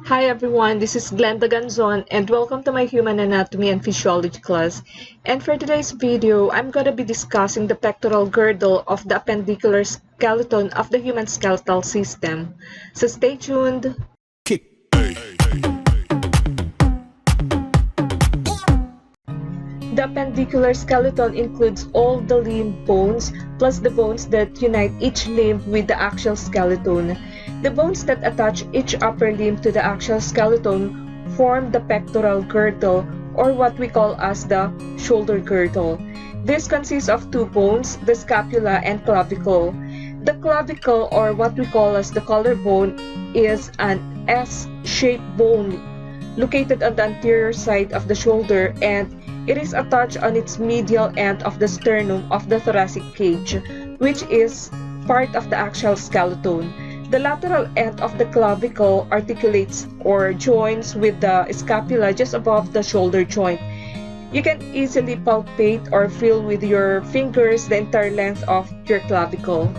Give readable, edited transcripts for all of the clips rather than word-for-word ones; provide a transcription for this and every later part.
Hi everyone, this is Glenda Ganzon and welcome to my Human Anatomy and Physiology class. And for today's video, I'm going to be discussing the pectoral girdle of the appendicular skeleton of the human skeletal system. So stay tuned. The appendicular skeleton includes all the limb bones plus the bones that unite each limb with the axial skeleton. The bones that attach each upper limb to the axial skeleton form the pectoral girdle, or what we call as the shoulder girdle. This consists of two bones, the scapula and clavicle. The clavicle, or what we call as the collarbone, is an S-shaped bone located on the anterior side of the shoulder, and it is attached on its medial end of the sternum of the thoracic cage, which is part of the axial skeleton. The lateral end of the clavicle articulates or joins with the scapula just above the shoulder joint. You can easily palpate or feel with your fingers the entire length of your clavicle.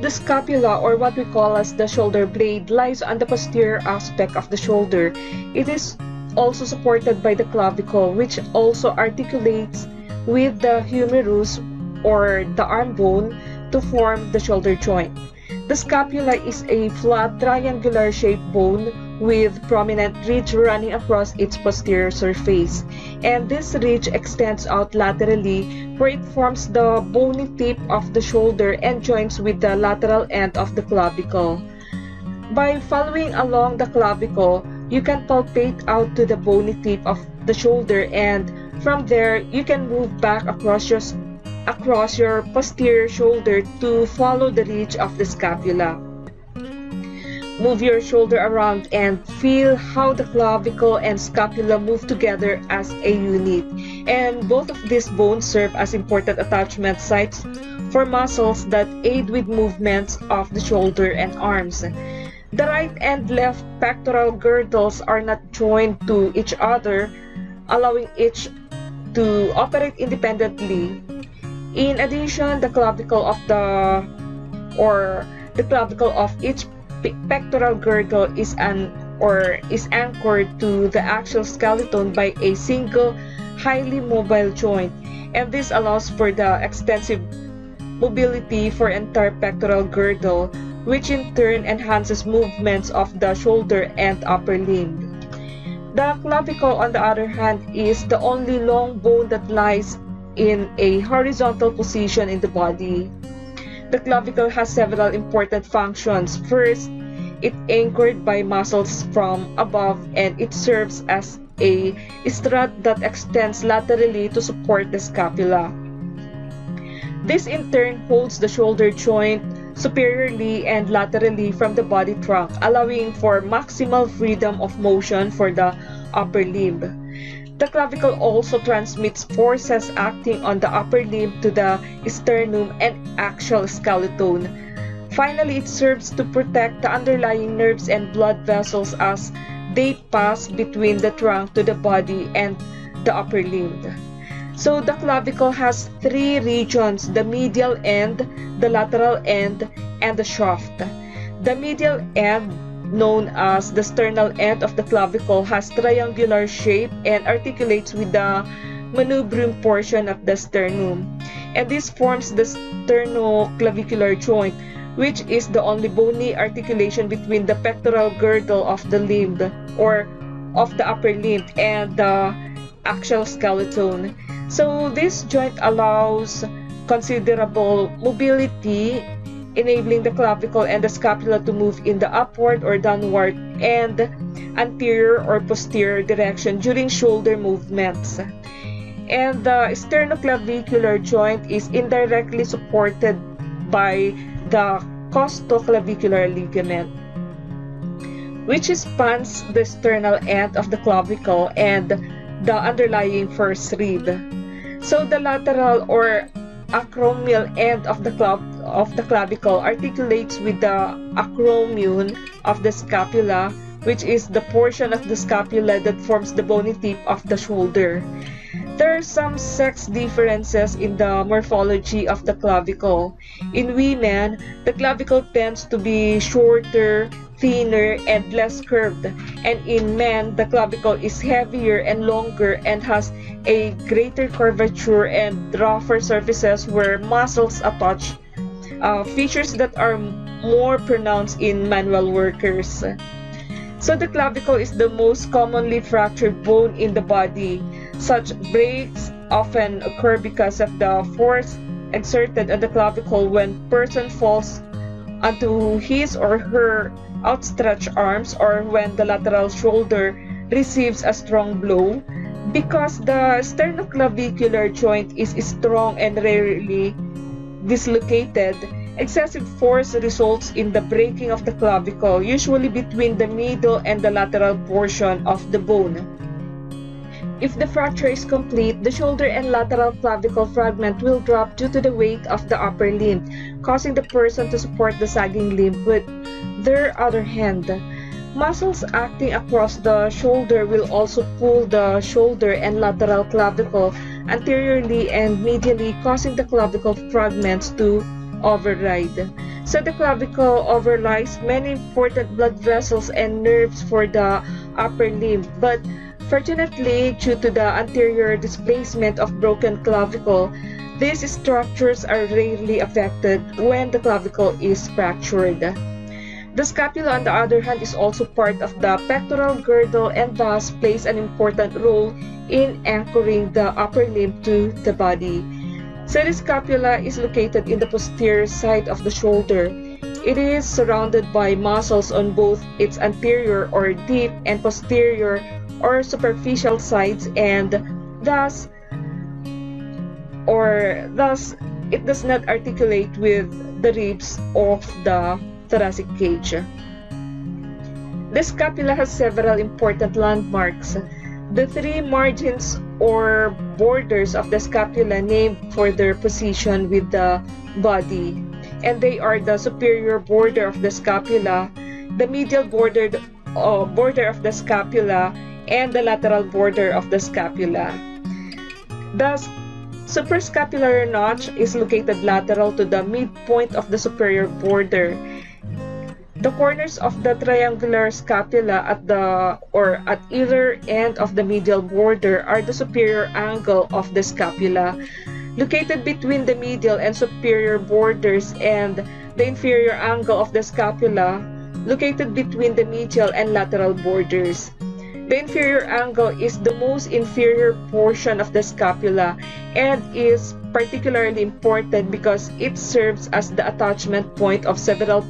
The scapula, or what we call as the shoulder blade, lies on the posterior aspect of the shoulder. It is also supported by the clavicle, which also articulates with the humerus or the arm bone to form the shoulder joint. The scapula is a flat triangular shaped bone with prominent ridge running across its posterior surface, and this ridge extends out laterally where it forms the bony tip of the shoulder and joins with the lateral end of the clavicle. By following along the clavicle, you can palpate out to the bony tip of the shoulder, and from there you can move back across your posterior shoulder to follow the ridge of the scapula. Move your shoulder around and feel how the clavicle and scapula move together as a unit. And both of these bones serve as important attachment sites for muscles that aid with movements of the shoulder and arms. The right and left pectoral girdles are not joined to each other, allowing each to operate independently. In addition, the clavicle of each pectoral girdle is anchored to the axial skeleton by a single highly mobile joint, and this allows for the extensive mobility for entire pectoral girdle, which in turn enhances movements of the shoulder and upper limb. The clavicle, on the other hand, is the only long bone that lies in a horizontal position in the body. The clavicle has several important functions. First, it anchored by muscles from above, and it serves as a strut that extends laterally to support the scapula. This in turn holds the shoulder joint superiorly and laterally from the body trunk, allowing for maximal freedom of motion for the upper limb. The clavicle also transmits forces acting on the upper limb to the sternum and axial skeleton. Finally, it serves to protect the underlying nerves and blood vessels as they pass between the trunk to the body and the upper limb. So the clavicle has three regions: the medial end, the lateral end, and the shaft. The medial end, known as the sternal end of the clavicle, has triangular shape and articulates with the manubrium portion of the sternum. And this forms the Sternoclavicular Joint, which is the only bony articulation between the pectoral girdle of the limb or of the upper limb and the axial skeleton. So this joint allows considerable mobility, enabling the clavicle and the scapula to move in the upward or downward and anterior or posterior direction during shoulder movements. And the sternoclavicular joint is indirectly supported by the costoclavicular ligament, which spans the sternal end of the clavicle and the underlying first rib. So the lateral or acromial end of the clavicle articulates with the acromion of the scapula, which is the portion of the scapula that forms the bony tip of the shoulder. There are some sex differences in the morphology of the clavicle. In women, the clavicle tends to be shorter, thinner and less curved, and in men the clavicle is heavier and longer and has a greater curvature and rougher surfaces where muscles attach, features that are more pronounced in manual workers. So the clavicle is the most commonly fractured bone in the body. Such breaks often occur because of the force exerted on the clavicle when person falls onto his or her outstretched arms, or when the lateral shoulder receives a strong blow. Because the sternoclavicular joint is strong and rarely dislocated, excessive force results in the breaking of the clavicle, usually between the middle and the lateral portion of the bone. If the fracture is complete, the shoulder and lateral clavicle fragment will drop due to the weight of the upper limb, causing the person to support the sagging limb with their other hand. Muscles acting across the shoulder will also pull the shoulder and lateral clavicle anteriorly and medially, causing the clavicle fragments to override. So the clavicle overlies many important blood vessels and nerves for the upper limb, but fortunately, due to the anterior displacement of broken clavicle, these structures are rarely affected when the clavicle is fractured. The scapula, on the other hand, is also part of the pectoral girdle and thus plays an important role in anchoring the upper limb to the body. So the scapula is located in the posterior side of the shoulder. It is surrounded by muscles on both its anterior or deep and posterior or superficial sides, and thus it does not articulate with the ribs of the thoracic cage. The scapula has several important landmarks. The three margins or borders of the scapula named for their position with the body, and they are the superior border of the scapula, the medial border of the scapula, and the lateral border of the scapula. The suprascapular notch is located lateral to the midpoint of the superior border. The corners of the triangular scapula at either end of the medial border are the superior angle of the scapula, located between the medial and superior borders, and the inferior angle of the scapula, located between the medial and lateral borders. The inferior angle is the most inferior portion of the scapula and is particularly important because it serves as the attachment point of several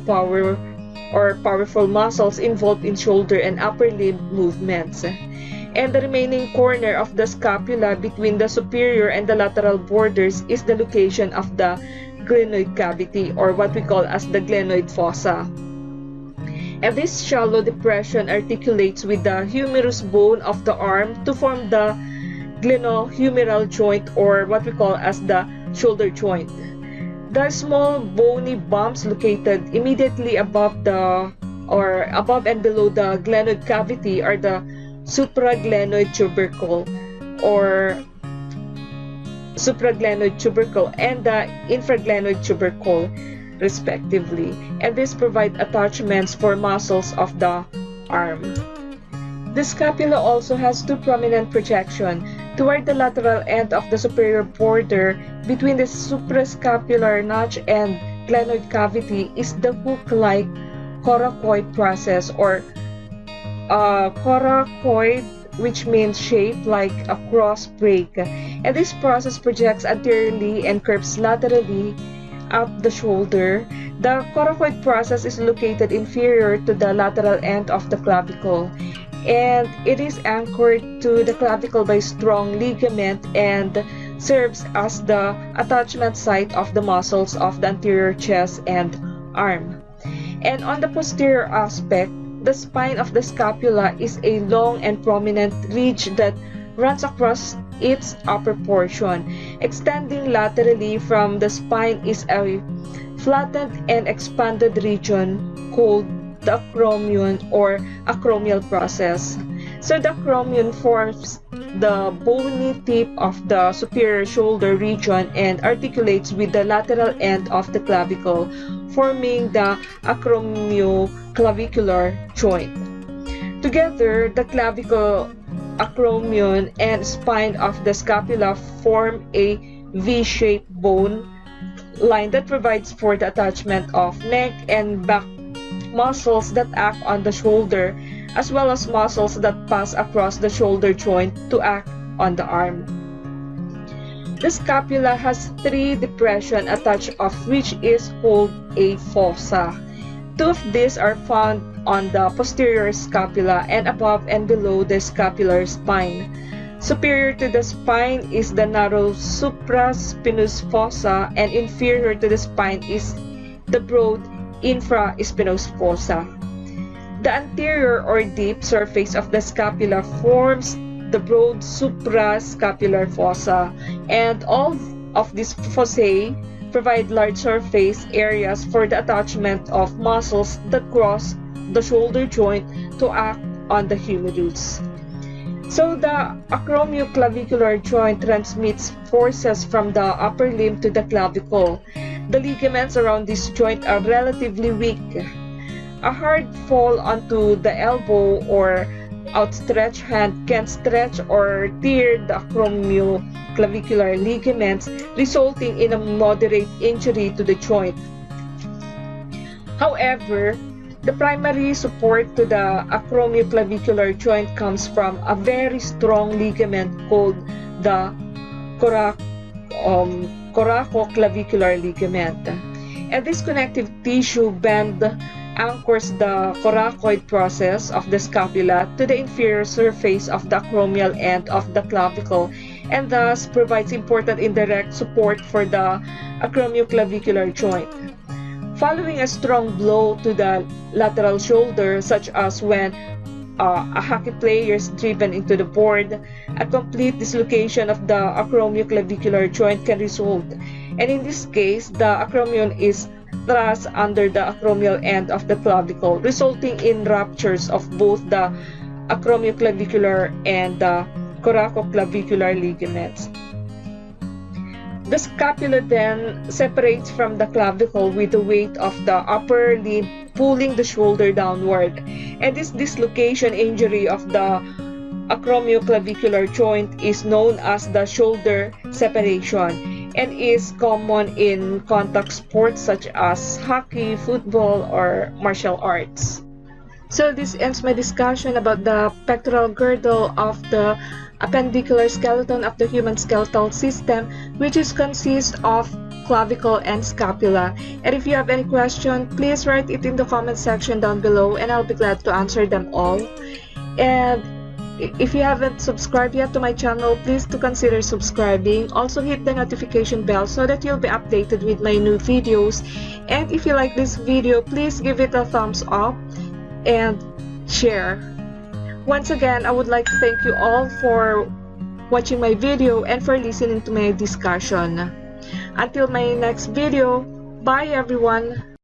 powerful muscles involved in shoulder and upper limb movements. And the remaining corner of the scapula between the superior and the lateral borders is the location of the glenoid cavity, or what we call as the glenoid fossa. And this shallow depression articulates with the humerus bone of the arm to form the glenohumeral joint, or what we call as the shoulder joint. The small bony bumps located immediately above and below the glenoid cavity are the supraglenoid tubercle and the infraglenoid tubercle, respectively, and these provide attachments for muscles of the arm. The scapula also has two prominent projections. Toward the lateral end of the superior border between the suprascapular notch and glenoid cavity is the hook-like coracoid process, or coracoid, which means shaped like a cross break, and this process projects anteriorly and curves laterally up the shoulder. The coracoid process is located inferior to the lateral end of the clavicle, and it is anchored to the clavicle by strong ligament and serves as the attachment site of the muscles of the anterior chest and arm. And on the posterior aspect, the spine of the scapula is a long and prominent ridge that runs across its upper portion. Extending laterally from the spine is a flattened and expanded region called the acromion or acromial process. So the acromion forms the bony tip of the superior shoulder region and articulates with the lateral end of the clavicle, forming the Acromioclavicular Joint. Together, the clavicle, acromion, and spine of the scapula form a V-shaped bone line that provides for the attachment of neck and back muscles that act on the shoulder, as well as muscles that pass across the shoulder joint to act on the arm. The scapula has 3 depressions attached, of which is called a fossa. 2 of these are found on the posterior scapula and above and below the scapular spine. Superior to the spine is the narrow supraspinous fossa, and inferior to the spine is the broad infraspinous fossa. The anterior or deep surface of the scapula forms the broad suprascapular fossa, and all of these fossae provide large surface areas for the attachment of muscles that cross the shoulder joint to act on the humerus. So the acromioclavicular joint transmits forces from the upper limb to the clavicle. The ligaments around this joint are relatively weak. A hard fall onto the elbow or outstretched hand can stretch or tear the acromioclavicular ligaments, resulting in a moderate injury to the joint. However, the primary support to the acromioclavicular joint comes from a very strong ligament called the Coracoclavicular ligament. And this connective tissue band anchors the coracoid process of the scapula to the inferior surface of the acromial end of the clavicle, and thus provides important indirect support for the acromioclavicular joint. Following a strong blow to the lateral shoulder, such as when a hockey player is driven into the board, a complete dislocation of the acromioclavicular joint can result, and in this case, the acromion is thrust under the acromial end of the clavicle, resulting in ruptures of both the acromioclavicular and the coracoclavicular ligaments. The scapula then separates from the clavicle with the weight of the upper limb pulling the shoulder downward, and this dislocation injury of the acromioclavicular joint is known as the shoulder separation and is common in contact sports such as hockey, football, or martial arts. So this ends my discussion about the pectoral girdle of the appendicular skeleton of the human skeletal system, which consists of clavicle and scapula. And if you have any question, please write it in the comment section down below, and I'll be glad to answer them all. And if you haven't subscribed yet to my channel, please to consider subscribing. Also hit the notification bell so that you'll be updated with my new videos. And if you like this video, please give it a thumbs up and share. Once again, I would like to thank you all for watching my video and for listening to my discussion. Until my next video, bye everyone!